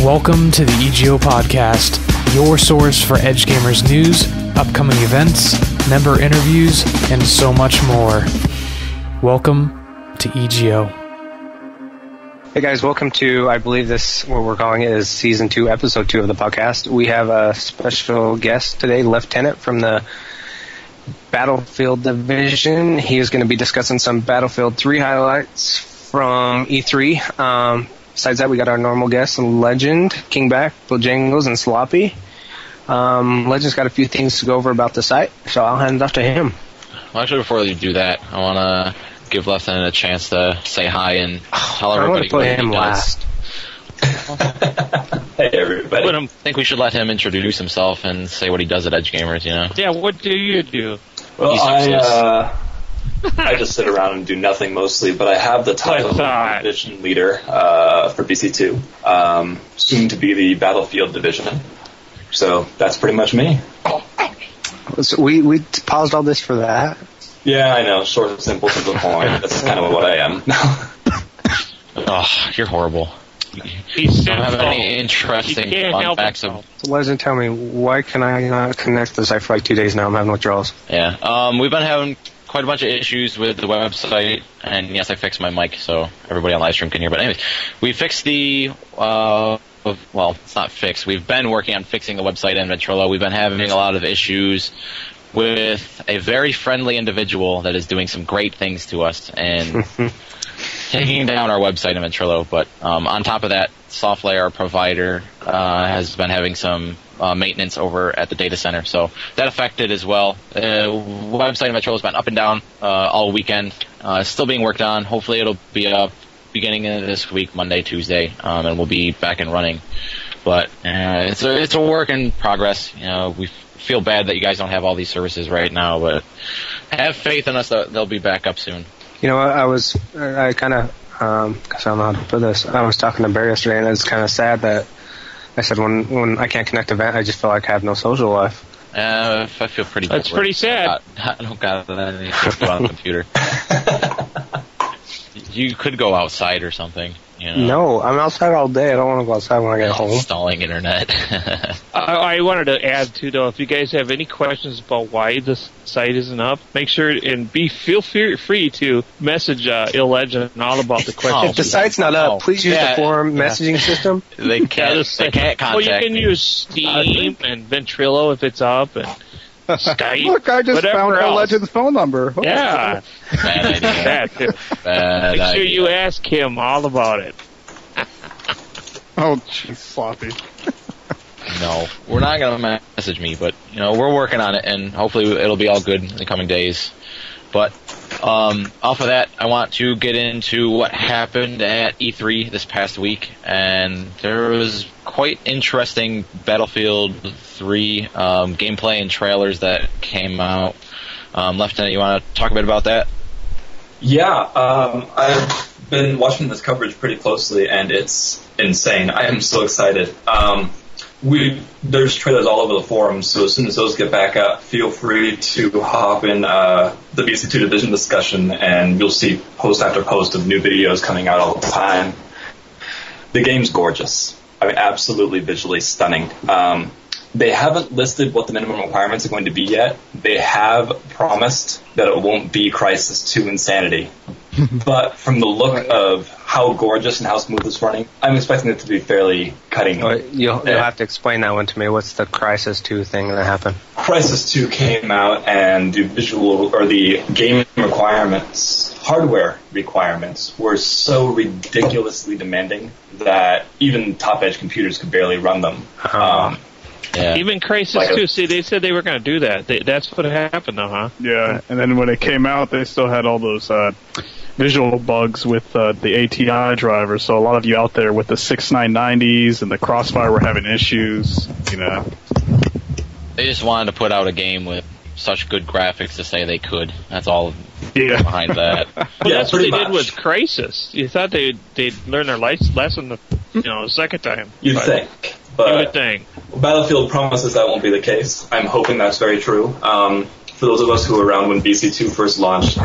Welcome to the eGO podcast, your source for EdgeGamers news, upcoming events, member interviews, and so much more. Welcome to eGO. Hey guys, welcome to, I believe this, what we're calling it is Season 2, Episode 2 of the podcast. We have a special guest today, Lieutenant from the Battlefield Division. He is going to be discussing some Battlefield 3 highlights from E3. Besides that, we got our normal guests, Legend, Kingback, Bojangles, and Sloppy. Legend's got a few things to go over about the site, so I'll hand it off to him. Well, actually, before you do that, I want to give Lieutenant a chance to say hi and tell everybody what he does. Last. Hey, everybody. I think we should let him introduce himself and say what he does at EdgeGamers, you know? Yeah, what do you do? Well, I just sit around and do nothing mostly, but I have the title of Division Leader for BC2, soon to be the Battlefield Division. So that's pretty much me. So we paused all this for that? Yeah, I know. Short and simple to the point. That's kind of what I am. Oh, you're horrible. You don't have any interesting fun facts. So Legend, tell me, why can I not connect the site for like 2 days now? I'm having withdrawals. Yeah, we've been having quite a bunch of issues with the website, and yes, I fixed my mic so everybody on live stream can hear. But anyways, we fixed the, well, it's not fixed. We've been working on fixing the website in Ventrilo. We've been having a lot of issues with a very friendly individual that is doing some great things to us and taking down our website in Ventrilo. But on top of that, SoftLayer, our provider, has been having some maintenance over at the data center, so that affected as well. Website in Ventrilo has been up and down all weekend. Still being worked on. Hopefully it'll be up beginning of this week, Monday, Tuesday, and we'll be back and running. But it's a work in progress. You know, we feel bad that you guys don't have all these services right now, but have faith in us that they'll be back up soon. You know, I kind of, because I don't know how to put this, I was talking to Barry yesterday, and it's kind of sad that I said when I can't connect to Vent, I just feel like I have no social life. I feel pretty That's pretty sad. I don't got anything on the computer. You could go outside or something. You know? No, I'm outside all day. I don't want to go outside when I get home. Installing internet. I wanted to add too, though, if you guys have any questions about why the site isn't up, make sure and feel free to message Legend and all about the questions. If the site's not up, please use the forum messaging system. They can't contact. Well, you can use Steam and Ventrilo if it's up, and Skype. Look, I just found else. Legend's phone number. Oh, yeah. Bad idea. That too. Make sure you ask him all about it. Oh, jeez, Sloppy. No, we're not going to message me, but you know we're working on it, and hopefully it'll be all good in the coming days. But off of that, I want to get into what happened at E3 this past week, and there was quite interesting Battlefield 3 gameplay and trailers that came out. Lieutenant, you want to talk a bit about that? Yeah, I've been watching this coverage pretty closely, and it's insane. I am so excited. There's trailers all over the forums, so as soon as those get back up, feel free to hop in the BC2 Division discussion, and you'll see post after post of new videos coming out all the time. The game's gorgeous. I mean, absolutely visually stunning. They haven't listed what the minimum requirements are going to be yet. They have promised that it won't be Crysis 2 insanity. But from the look of how gorgeous and how smooth it's running, I'm expecting it to be fairly cutting. You'll have to explain that one to me. What's the Crysis 2 thing that happened? Crysis 2 came out, and the visual or the game requirements, hardware requirements, were so ridiculously demanding that even top-edge computers could barely run them. Yeah. Even Crysis 2, see, they said they were going to do that. That's what happened, though, huh? Yeah, and then when it came out, they still had all those visual bugs with the ATI driver, so a lot of you out there with the 6990s and the Crossfire were having issues, you know. They just wanted to put out a game with such good graphics to say they could. That's all behind that. Well, that's what they did with Crysis. You thought they'd learn their lesson the second time. You'd think. But you would think. Battlefield promises that won't be the case. I'm hoping that's very true. For those of us who were around when BC2 first launched,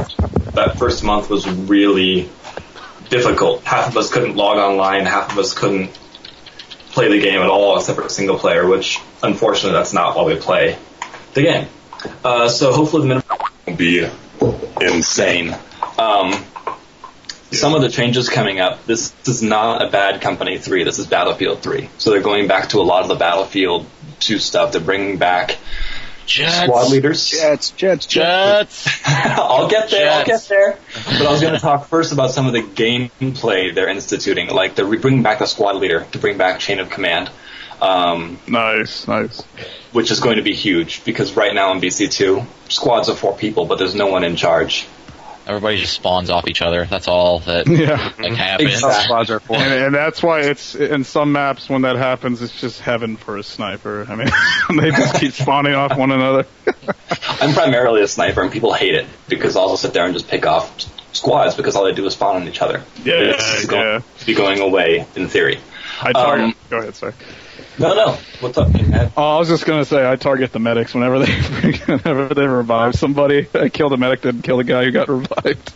that first month was really difficult. Half of us couldn't log online, half of us couldn't play the game at all except for single player, which unfortunately that's not why we play the game. So hopefully the minimum will be insane. Some of the changes coming up, this is not a Bad Company 3, this is Battlefield 3. So they're going back to a lot of the Battlefield 2 stuff. They're bringing back squad leaders. Jets. I'll get there. But I was going to talk first about some of the gameplay they're instituting. Like, they're bringing back the squad leader to bring back chain of command. Nice. Which is going to be huge, because right now in BC2, squads of 4 people, but there's no one in charge. Everybody just spawns off each other. That's all that happens. Exactly. And that's why it's in some maps when that happens, it's just heaven for a sniper. I mean, they just keep spawning off one another. I'm primarily a sniper, and people hate it because I'll sit there and just pick off squads because all they do is spawn on each other. This is going to be going away in theory. Go ahead, sorry. No. What's up, man? Oh, I was just gonna say I target the medics whenever they revive somebody. I kill the medic, didn't kill the guy who got revived.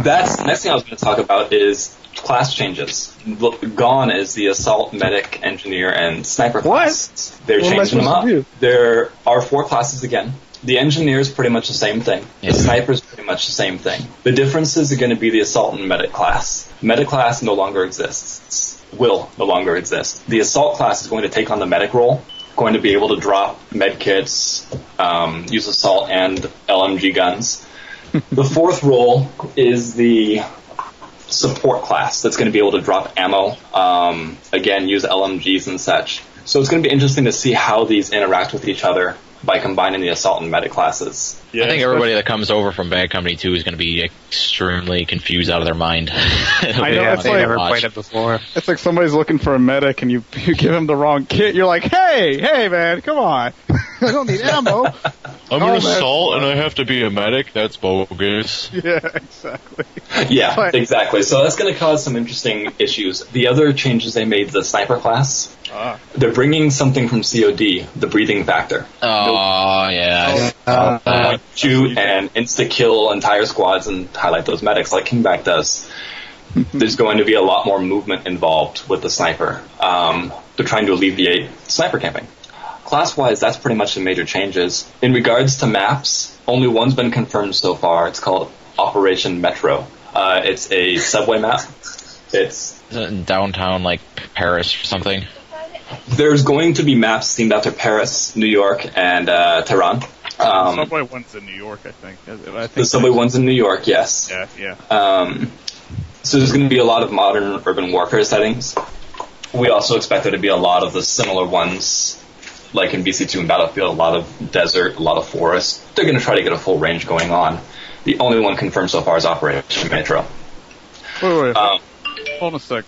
That's the next thing I was going to talk about is class changes. Gone is the assault, medic, engineer, and sniper class. They're changing them up. There are 4 classes again. The engineer is pretty much the same thing. The sniper is pretty much the same thing. The differences are going to be the assault and medic class. Medic class no longer exists. Will no longer exist. The assault class is going to take on the medic role, going to be able to drop med kits, use assault and LMG guns. The 4th role is the support class that's going to be able to drop ammo, again, use LMGs and such. So it's going to be interesting to see how these interact with each other by combining the assault and medic classes. I think everybody that comes over from Bad Company 2 is going to be extremely confused out of their mind. I know, they never played it before. It's like somebody's looking for a medic and you give him the wrong kit. You're like, hey man, come on. I don't need ammo. I'm an assault and I have to be a medic? That's bogus. Yeah, exactly. Yeah, exactly. So that's going to cause some interesting issues. The other changes they made, the sniper class, they're bringing something from COD, the breathing factor. Oh, yeah. Shoot and insta-kill entire squads and highlight those medics like Kingback does. There's going to be a lot more movement involved with the sniper. They're trying to alleviate sniper camping. Class-wise, that's pretty much the major changes. In regards to maps, only one's been confirmed so far. It's called Operation Metro. It's a subway map. Is it in downtown, like Paris or something? There's going to be maps themed after Paris, New York, and Tehran. The subway one's in New York, I think. The subway one's in New York, yes. Yeah. So there's going to be a lot of modern urban warfare settings. We also expect there to be a lot of the similar ones, like in BC2 and Battlefield, a lot of desert, a lot of forest. They're going to try to get a full range going on. The only one confirmed so far is Operation Metro. Wait. Hold on a sec.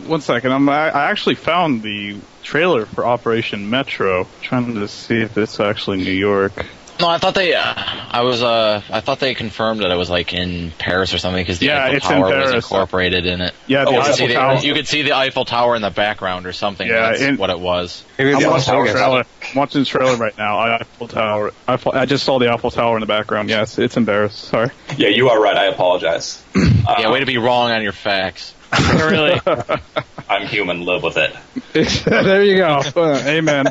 One second. I actually found the trailer for Operation Metro. Trying to see if it's actually New York. No, I thought I thought they confirmed that it was like in Paris or something because the Eiffel Tower was incorporated in it. Yeah, the Eiffel Tower. You could see the Eiffel Tower in the background or something. Yeah, that's what it was. I'm watching the trailer right now. Eiffel Tower. I just saw the Eiffel Tower in the background. Yes, it's embarrassed. Sorry. Yeah, you are right. I apologize. Yeah, way to be wrong on your facts. Really? I'm human. Live with it. There you go. Amen.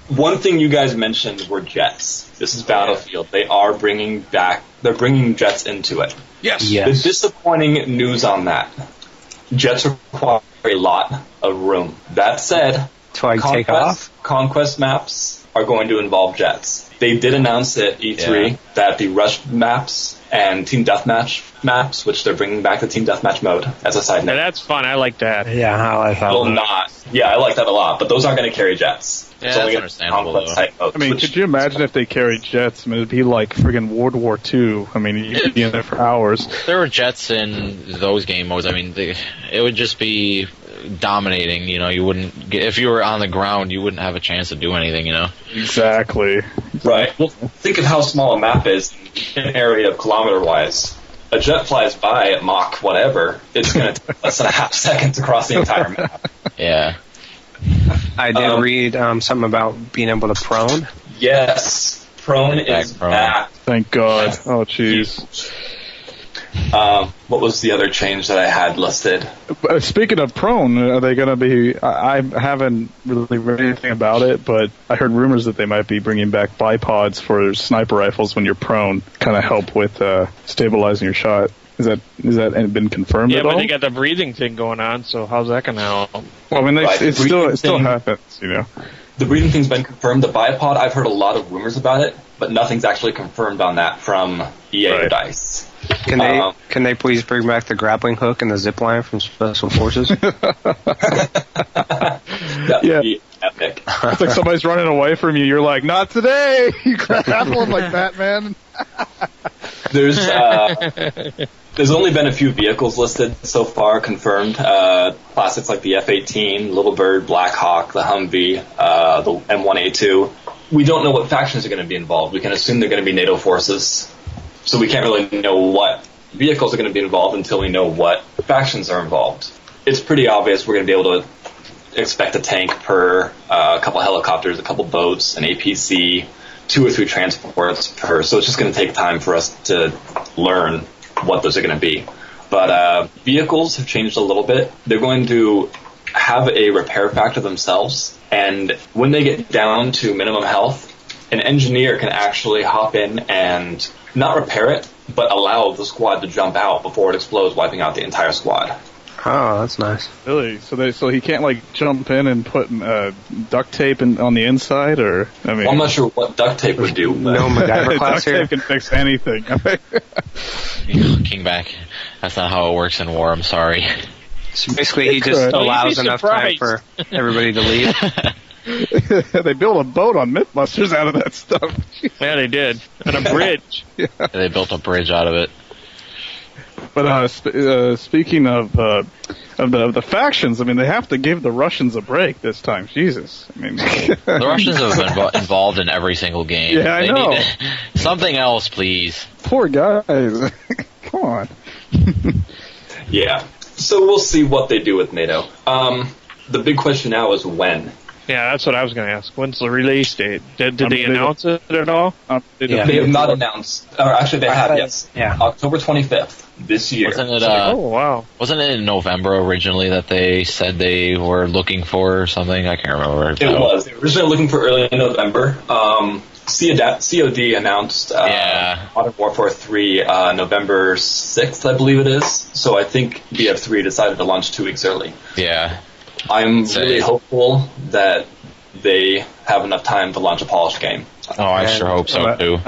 One thing you guys mentioned were jets. This is Battlefield. They're bringing jets into it. Yes. The disappointing news on that, jets require a lot of room. That said, Conquest maps are going to involve jets. They did announce at E3 that the Rush maps and Team Deathmatch maps, which they're bringing back the Team Deathmatch mode as a side note. Yeah, that's fun. I like that. Yeah, I like that. Will not. Yeah, I like that a lot, but those aren't going to carry jets. Yeah, that's understandable, though. I mean, could you imagine if they carried jets? I mean, it'd be like friggin' World War II. I mean, you'd be in there for hours. There were jets in those game modes. I mean, it would just be dominating. You know, you wouldn't if you were on the ground, you wouldn't have a chance to do anything. You know. Exactly. Right. Well, think of how small a map is in an area of kilometer-wise. A jet flies by at Mach whatever. It's going to take less than a half second to cross the entire map. Yeah. I did read something about being able to prone. Yes. Prone is back. Thank God. Oh, jeez. What was the other change that I had listed? Speaking of prone, are they going to be... I haven't really read anything about it, but I heard rumors that they might be bringing back bipods for sniper rifles when you're prone, kind of help with stabilizing your shot. Is that been confirmed at all? Yeah, but they got the breathing thing going on, so how's that going to help? Well, I mean, it still happens, you know. The breathing thing's been confirmed. The bipod, I've heard a lot of rumors about it, but nothing's actually confirmed on that from EA or DICE. Can they please bring back the grappling hook and the zip line from Special Forces? That would be epic. It's like somebody's running away from you. You're like, not today! You grapple him like Batman. There's only been a few vehicles listed so far, confirmed. Classics like the F-18, Little Bird, Black Hawk, the Humvee, the M1A2. We don't know what factions are going to be involved. We can assume they're going to be NATO forces. So we can't really know what vehicles are going to be involved until we know what factions are involved. It's pretty obvious we're going to be able to expect a tank per, a couple helicopters, a couple boats, an APC, 2 or 3 transports per. So it's just going to take time for us to learn what those are going to be. But vehicles have changed a little bit. They're going to have a repair factor themselves, and when they get down to minimum health, an engineer can actually hop in and not repair it, but allow the squad to jump out before it explodes, wiping out the entire squad. Oh, that's nice. Really? So he can't like jump in and put duct tape on the inside, or I mean, well, I'm not sure what duct tape would do. But no MacGyver class duct here. tape can fix anything. Kingback. That's not how it works in war. I'm sorry. So basically, he just allows enough time for everybody to leave. They built a boat on Mythbusters out of that stuff. Yeah, they did. And a bridge. Yeah. They built a bridge out of it. But speaking of the factions, I mean, they have to give the Russians a break this time. Jesus, I mean, the Russians have been involved in every single game. Yeah, I know. Something else, please. Poor guys. Come on. Yeah. So we'll see what they do with NATO. The big question now is when. Yeah, that's what I was going to ask. When's the release date? Did they announce it at all? They have not announced. Or actually, they have, yes. Yeah. October 25th this year. Wasn't it, oh, wow. Wasn't it in November originally that they said they were looking for something? I can't remember. It was. They were originally looking for early November. COD announced Modern Warfare 3 November 6th, I believe it is. So I think BF3 decided to launch 2 weeks early. Yeah. I'm really hopeful that they have enough time to launch a polished game. Oh, I sure hope so, too.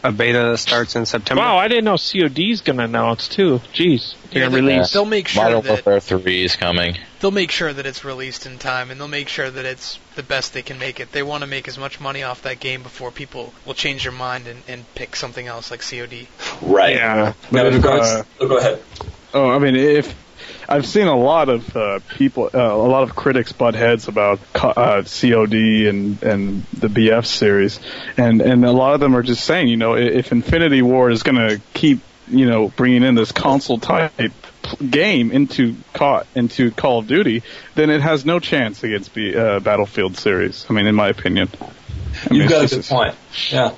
A beta starts in September. Wow, I didn't know COD's going to announce, too. Jeez. They're going to release. They'll make sure Modern that Warfare 3 is coming. They'll make sure that it's released in time, and they'll make sure that it's the best they can make it. They want to make as much money off that game before people will change their mind and pick something else like COD. Right. Yeah. Now, in regards, go ahead. Oh, I mean, if I've seen a lot of people, a lot of critics butt heads about COD and the BF series, and a lot of them are just saying, you know, if Infinity Ward is going to keep, you know, bringing in this console type game into Call of Duty, then it has no chance against the Battlefield series. I mean, in my opinion. You've got a good point. Yeah.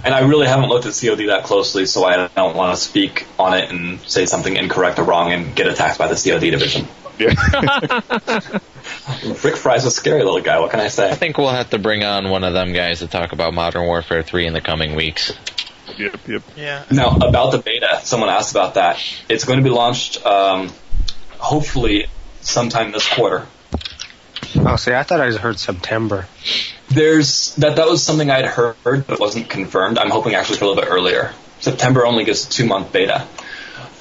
And I really haven't looked at COD that closely, so I don't want to speak on it and say something incorrect or wrong and get attacked by the COD division. Yeah. Rick Fry's a scary little guy, what can I say? I think we'll have to bring on one of them guys to talk about Modern Warfare 3 in the coming weeks. Yep. Yeah. Now, about the beta, someone asked about that. It's going to be launched, hopefully, sometime this quarter. Oh, see, I thought I heard September. That was something I'd heard, but it wasn't confirmed. I'm hoping actually for a little bit earlier. September only gives a 2-month beta.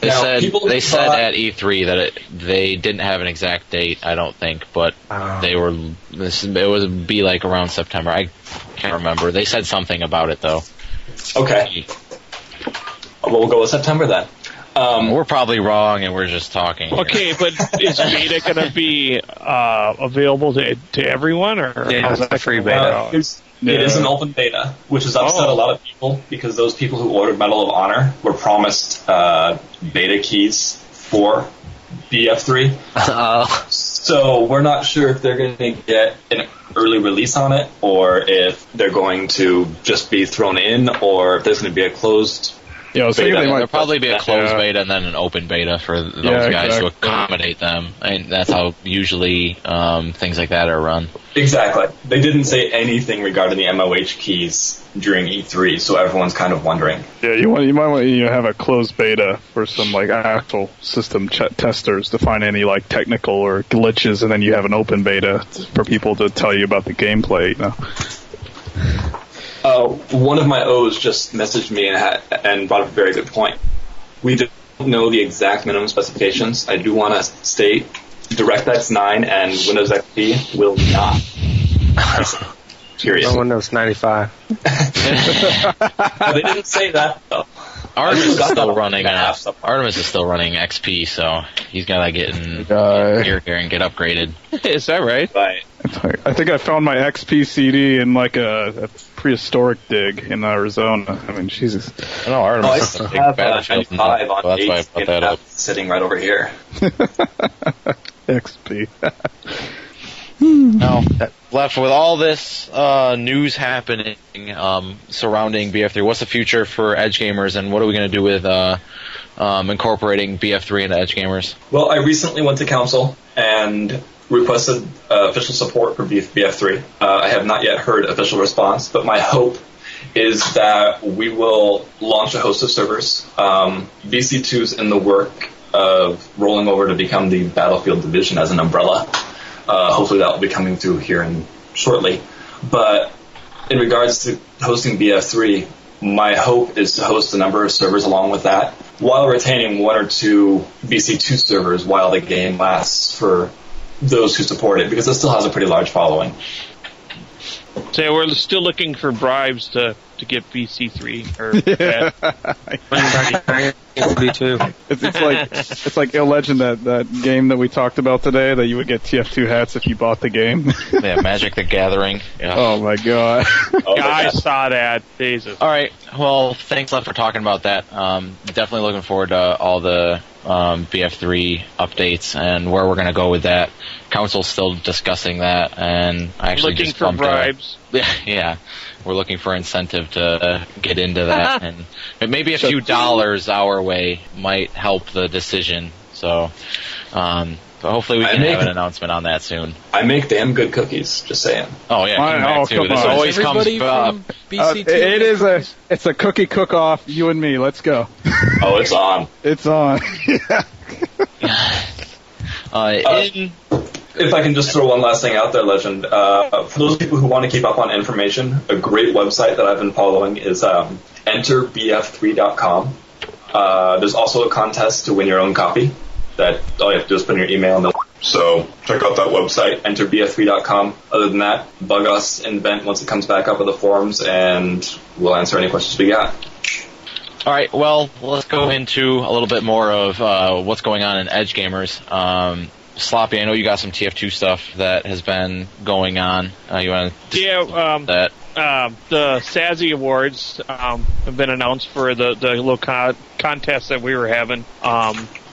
They said at E3 that they didn't have an exact date, I don't think, but it would be like around September. I can't remember. They said something about it though. Okay. Well, we'll go with September then. We're probably wrong, and we're just talking. Okay, but is beta going to be available to everyone, or it's a free beta? It is an open beta, which has upset a lot of people because those people who ordered Medal of Honor were promised beta keys for BF3. So we're not sure if they're going to get an early release on it, or if they're going to just be thrown in, or if there's going to be a closed Yeah, I was thinking they might There'll probably be a closed beta and then an open beta for those guys to accommodate them. And that's how usually things like that are run. Exactly. They didn't say anything regarding the MOH keys during E3, so everyone's kind of wondering. Yeah, you might want to have a closed beta for some like actual system testers to find any like technical or glitches, and then you have an open beta for people to tell you about the gameplay. One of my O's just messaged me and brought up a very good point. We don't know the exact minimum specifications. I do want to state DirectX 9 and Windows XP will not. Period. Windows 95. They didn't say that, though. Artemis is still running XP, so he's gotta get in here and get upgraded. Is that right? Right. I think I found my XP CD in like a prehistoric dig in Arizona. I mean, Jesus. I know Artemis is a big battlefield. 95 on That's why I put that up. Sitting right over here. XP. Now, left with all this news happening surrounding BF3, what's the future for EdgeGamers, and what are we going to do with incorporating BF3 into EdgeGamers? Well, I recently went to council and requested official support for BF3. I have not yet heard official response, but my hope is that we will launch a host of servers. BC2's in the work of rolling over to become the Battlefield division as an umbrella. Hopefully that will be coming through here shortly. But in regards to hosting BF3, my hope is to host a number of servers along with that, while retaining one or two BC2 servers while the game lasts for those who support it, because it still has a pretty large following. So we're still looking for bribes to get BC3 or It's like Legend, that game that we talked about today, that you would get TF2 hats if you bought the game. Yeah, Magic the Gathering. Yeah. Oh my god. I saw that. Jesus. All right. Well, thanks a lot for talking about that. Definitely looking forward to all the BF3 updates and where we're going to go with that. Council's still discussing that, and I actually looking just for bribes. Yeah, we're looking for incentive to get into that, and maybe a few dollars our way might help the decision. So hopefully we can have an announcement on that soon. I make damn good cookies, just saying. Oh yeah, too. This always comes up. It's a cookie cook-off. You and me, let's go. Oh, it's on. It's on. If I can just throw one last thing out there, Legend. For those people who want to keep up on information, a great website that I've been following is enterbf3.com. There's also a contest to win your own copy. That all you have to do is put in your email. So check out that website, enterbf3.com. Other than that, bug us in Vent once it comes back up in the forums, and we'll answer any questions we got. All right, well, let's go into a little bit more of what's going on in EdgeGamers. Sloppy, I know you got some TF2 stuff that has been going on. You want to that? The SASE Awards have been announced for the little contest that we were having.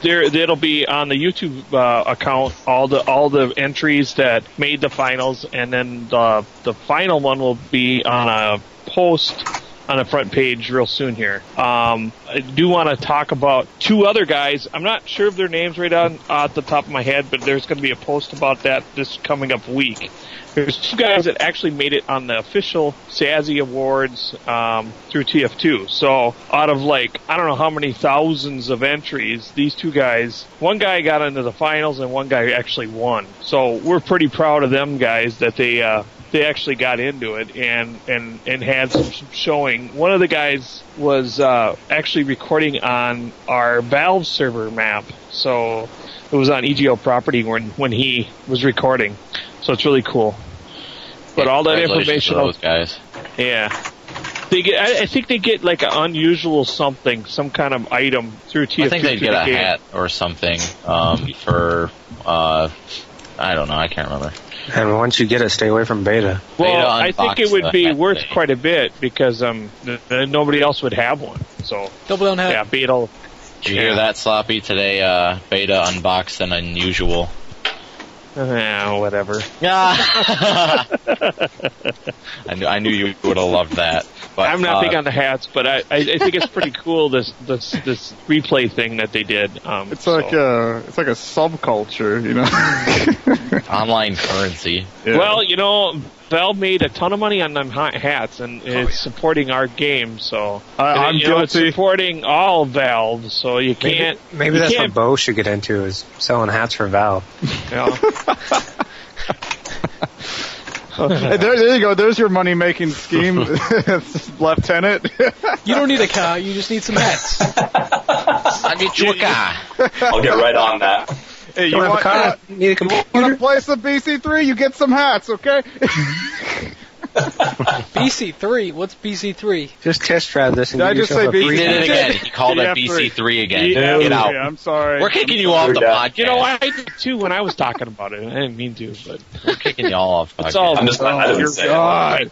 It'll be on the YouTube account, all the entries that made the finals, and then the final one will be on a post on the front page real soon here. I do want to talk about two other guys. I'm not sure of their names right off the top of my head, but there's going to be a post about that this coming up week. There's two guys that actually made it on the official SASE Awards through TF2. So out of I don't know how many thousands of entries, these two guys, one guy got into the finals and one guy actually won. So we're pretty proud of them guys that they actually got into it and had some showing. One of the guys was actually recording on our Valve server map, so it was on EGO property when he was recording. So it's really cool. But all that information, those guys. Yeah, they get. I think they get like an unusual something, some kind of item through TF2. I think they get a hat or something for. I don't know. I can't remember. And once you get it, stay away from beta. Well, I think it would be worth quite a bit because nobody else would have one. So double down hat. Yeah, beta. Did you hear that, Sloppy? Today, beta unboxed and unusual. Whatever. Yeah. I knew you would have loved that. But, I'm not big on the hats, but I think it's pretty cool this replay thing that they did. It's like a subculture, you know. Online currency. Yeah. Well, you know, Valve made a ton of money on them hats, and it's supporting our game. So I'm guilty. It's supporting all Valve. So you can't. Maybe that's what Bo should get into, is selling hats for Valve. You know. There you go. There's your money-making scheme, Lieutenant. You don't need a car. You just need some hats. I'll get you a car. I'll get right on that. Hey, You want a car? Need a computer? want to play some BC3? You get some hats, okay? BC3? What's BC3? Just test drive this and Did I get just yourself say a He free did it hat. again. He called it BC3. BC3 again. Yeah, Get out. I'm sorry. We're kicking you off the podcast. You know, I did too when I was talking about it. I didn't mean to, but We're kicking you all off the it's all. podcast. I'm just glad I didn't your say it. God.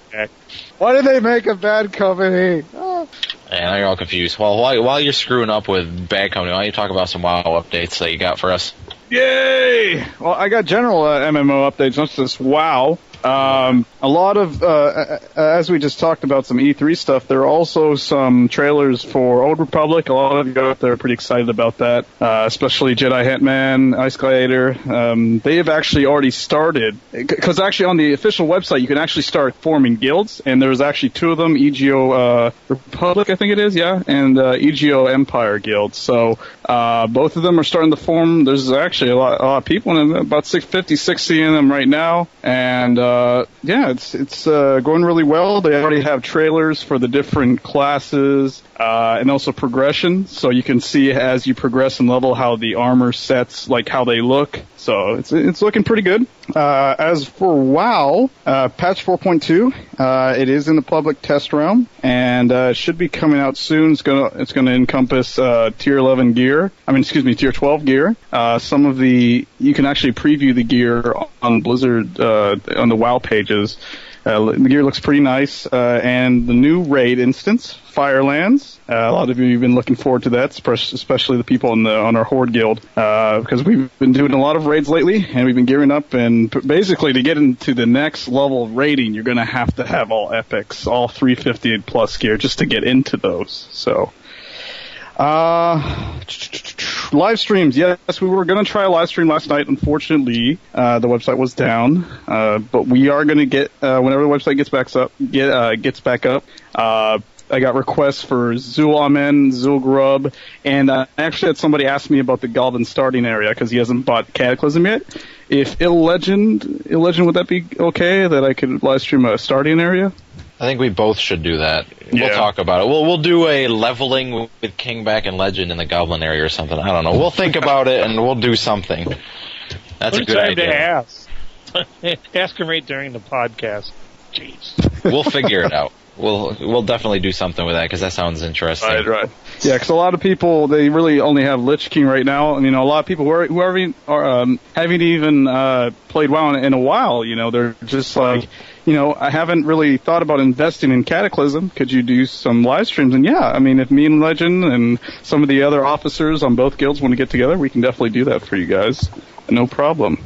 Why did they make a bad company? Oh. Yeah, now you're all confused. Well, while you're screwing up with bad company, why don't you talk about some WoW updates that you got for us? Yay! Well, I got general MMO updates, not just WoW. A lot of, as we just talked about some E3 stuff, there are also some trailers for Old Republic. A lot of you out there are pretty excited about that, especially Jedi Hitman, Ice Gladiator. They have actually already started, because actually on the official website you can actually start forming guilds, and there's actually two of them, EGO Republic, I think it is, yeah, and EGO Empire Guild. So both of them are starting to form. There's actually a lot of people in them, about 60 in them right now, and yeah, it's going really well. They already have trailers for the different classes and also progression, so you can see as you progress in level how the armor sets, like how they look. So it's looking pretty good. As for WoW, patch 4.2, it is in the public test realm, and it should be coming out soon. It's gonna encompass tier 11 gear. Tier 12 gear. Some of you can actually preview the gear on Blizzard on the WoW pages. The gear looks pretty nice, and the new raid instance, Firelands. A lot of you have been looking forward to that, especially the people on our Horde Guild, because we've been doing a lot of raids lately, and we've been gearing up, and basically to get into the next level of raiding, you're going to have all epics, all 350 plus gear, just to get into those. So, live streams. Yes, we were going to try a live stream last night. Unfortunately, the website was down. But we are going to get whenever the website gets back up. I got requests for Zul Amen, Zul Grub, and I actually had somebody ask me about the Goblin starting area because he hasn't bought Cataclysm yet. If Ill Legend, would that be okay that I could live stream a starting area? I think we both should do that. Yeah. We'll talk about it. We'll do a leveling with Kingback and Legend in the Goblin area or something. I don't know. We'll think about it and we'll do something. That's a good idea. To ask. Ask him right during the podcast. Jeez. We'll figure it out. We'll definitely do something with that because that sounds interesting. Right. Yeah, because a lot of people, they really only have Lich King right now. And, a lot of people who haven't even played WoW in a while, they're just like, I haven't really thought about investing in Cataclysm. Could you do some live streams? And yeah, if me and Legend and some of the other officers on both guilds want to get together, we can definitely do that for you guys. No problem.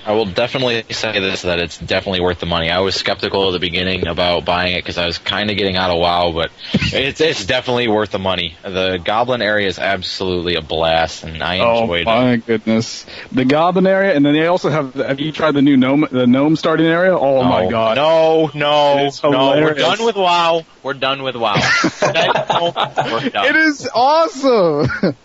I will definitely say this, that it's definitely worth the money. I was skeptical at the beginning about buying it because I was kind of getting out of WoW, but it's definitely worth the money. The Goblin area is absolutely a blast, and I enjoyed it. Oh my goodness. The Goblin area, and then they also have you tried the new Gnome starting area? Oh my god. No. We're hilarious. done with WoW. We're done. It is awesome!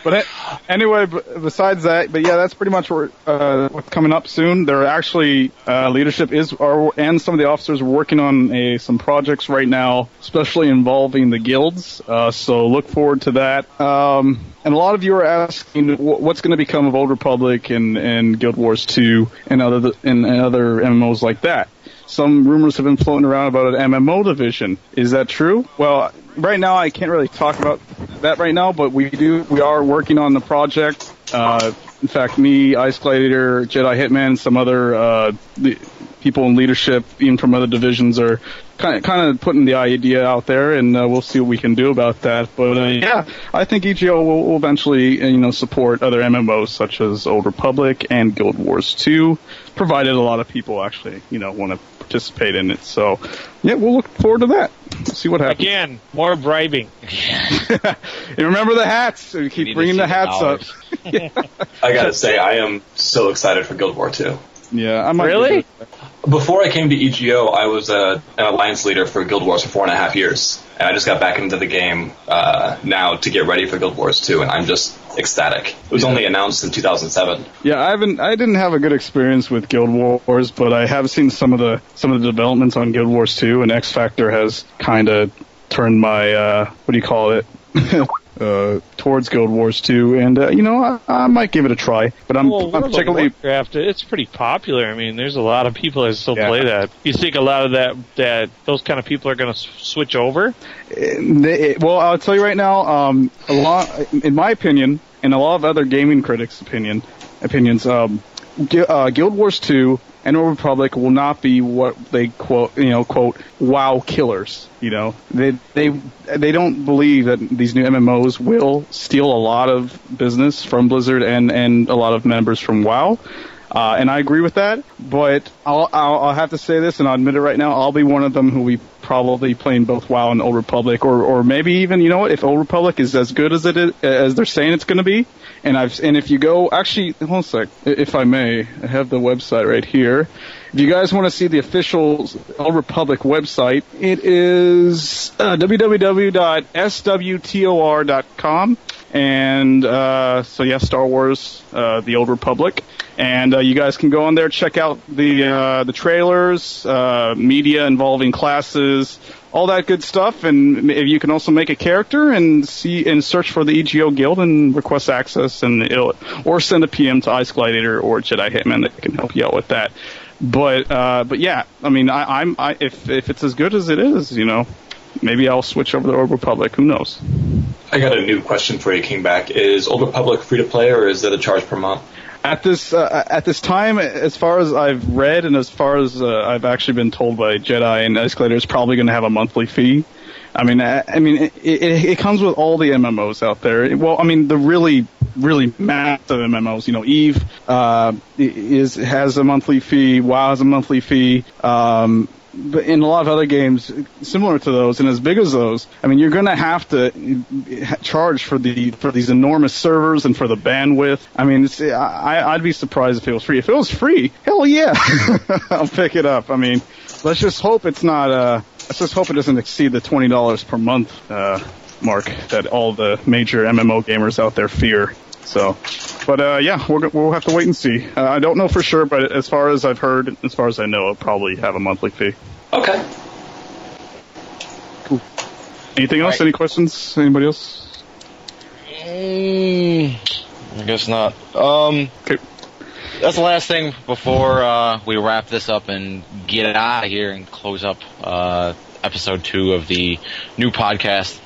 But anyway, besides that, but yeah, that's pretty much what's coming up soon. There are actually leadership and some of the officers are working on some projects right now, especially involving the guilds. So look forward to that. And a lot of you are asking what's going to become of Old Republic and Guild Wars 2 and other MMOs like that. Some rumors have been floating around about an MMO division. Is that true? Well, right now I can't really talk about that right now, but we are working on the project. in fact, me, Ice Gladiator, Jedi Hitman, some other people in leadership, even from other divisions, are kind of putting the idea out there, and we'll see what we can do about that. But yeah, I think EGO will eventually support other MMOs such as Old Republic and Guild Wars 2, provided a lot of people actually want to participate in it. So yeah, we'll look forward to that. See what happens. Again, more bribing. You remember the hats? We keep bringing the hats up. I gotta say, I am so excited for Guild War 2. Yeah, I might. Really? Before I came to EGO, I was an alliance leader for Guild Wars for 4.5 years, and I just got back into the game now to get ready for Guild Wars 2, and I'm just ecstatic. It was only announced in 2007. Yeah, I didn't have a good experience with Guild Wars, but I have seen some of the developments on Guild Wars 2, and X Factor has kind of turned my towards Guild Wars 2, and I might give it a try. But I'm particularly Warcraft. It's pretty popular. I mean, there's a lot of people that still play that. You think a lot of that those kind of people are going to switch over? Well, I'll tell you right now. A lot, in my opinion, and a lot of other gaming critics' opinions, Guild Wars 2 and Old Republic will not be what they quote WoW killers. They don't believe that these new MMOs will steal a lot of business from Blizzard and a lot of members from WoW. And I agree with that, but I'll have to say this, and I'll admit it right now, I'll be one of them who will be probably playing both WoW and Old Republic, or maybe even, if Old Republic is as good as as they're saying it's going to be, and if you go, actually, hold on a sec, if I may, I have the website right here. If you guys want to see the official Old Republic website, it is www.swtor.com, and so yeah, Star Wars, the Old Republic. And you guys can go on there, check out the trailers, media involving classes, all that good stuff. And you can also make a character and search for the EGO Guild and request access, or send a PM to Ice Gladiator or Jedi Hitman that can help you out with that. But yeah, I mean, if it's as good as it is, maybe I'll switch over to Old Republic. Who knows? I got a new question for you, Kingback. Is Old Republic free to play, or is it a charge per month? At this time, as far as I've read and as far as I've actually been told by Jedi and Ice Gladiator, it's probably going to have a monthly fee. I mean, it comes with all the MMOs out there. Well, I mean, the really massive MMOs. Eve has a monthly fee. WoW has a monthly fee. But in a lot of other games similar to those and as big as those, I mean, you're going to have to charge for these enormous servers and for the bandwidth. I mean, I'd be surprised if it was free. If it was free, hell yeah, I'll pick it up. I mean, let's just hope it's not. Let's just hope it doesn't exceed the $20 per month mark that all the major MMO gamers out there fear. So, but yeah, we'll have to wait and see. I don't know for sure, but as far as I've heard, as far as I know, it'll probably have a monthly fee. Okay. Cool. Anything else? Right. Any questions? Anybody else? I guess not. Okay. That's the last thing before we wrap this up and get it out of here and close up episode 2 of the new podcast.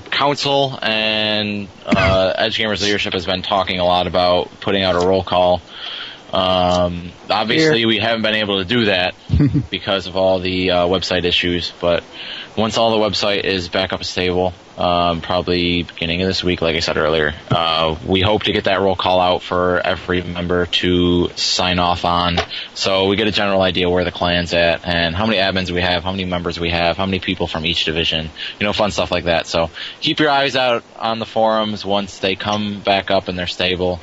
Council and EdgeGamers leadership has been talking a lot about putting out a roll call. Obviously, we haven't been able to do that because of all the website issues, but once all the website is back up and stable, probably beginning of this week, like I said earlier, we hope to get that roll call out for every member to sign off on, so we get a general idea where the clan's at and how many admins we have, how many members we have, how many people from each division, fun stuff like that. So keep your eyes out on the forums once they come back up and they're stable,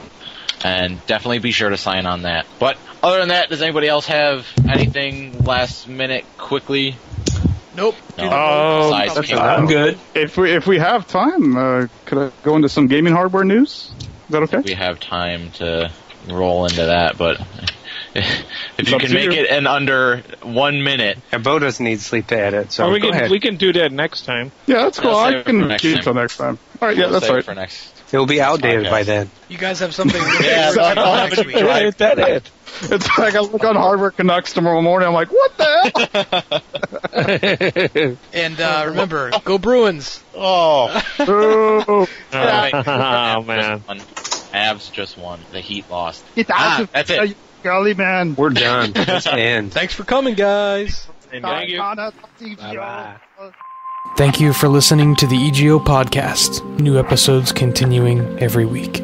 and definitely be sure to sign on that. But other than that, does anybody else have anything last minute quickly? Nope. I'm good. If we have time, could I go into some gaming hardware news? Is that okay? We have time to roll into that, but if you can make it in under 1 minute. And Bo doesn't need sleep to edit, so we can do that next time. Yeah, that's cool. I can keep it till next time. All right, yeah, that's right. For next. It will be outdated by then. You guys have something to do next week. That's it. It's like I look on Hardware Canucks tomorrow morning, I'm like, what the hell? And remember, go Bruins. Oh. Oh, oh man. Avs just won. The Heat lost. Get out of that's it. Gully man. We're done. Let's end. Thanks for coming, guys. Thank you. Bye-bye. Thank you for listening to the EGO podcast. New episodes continuing every week.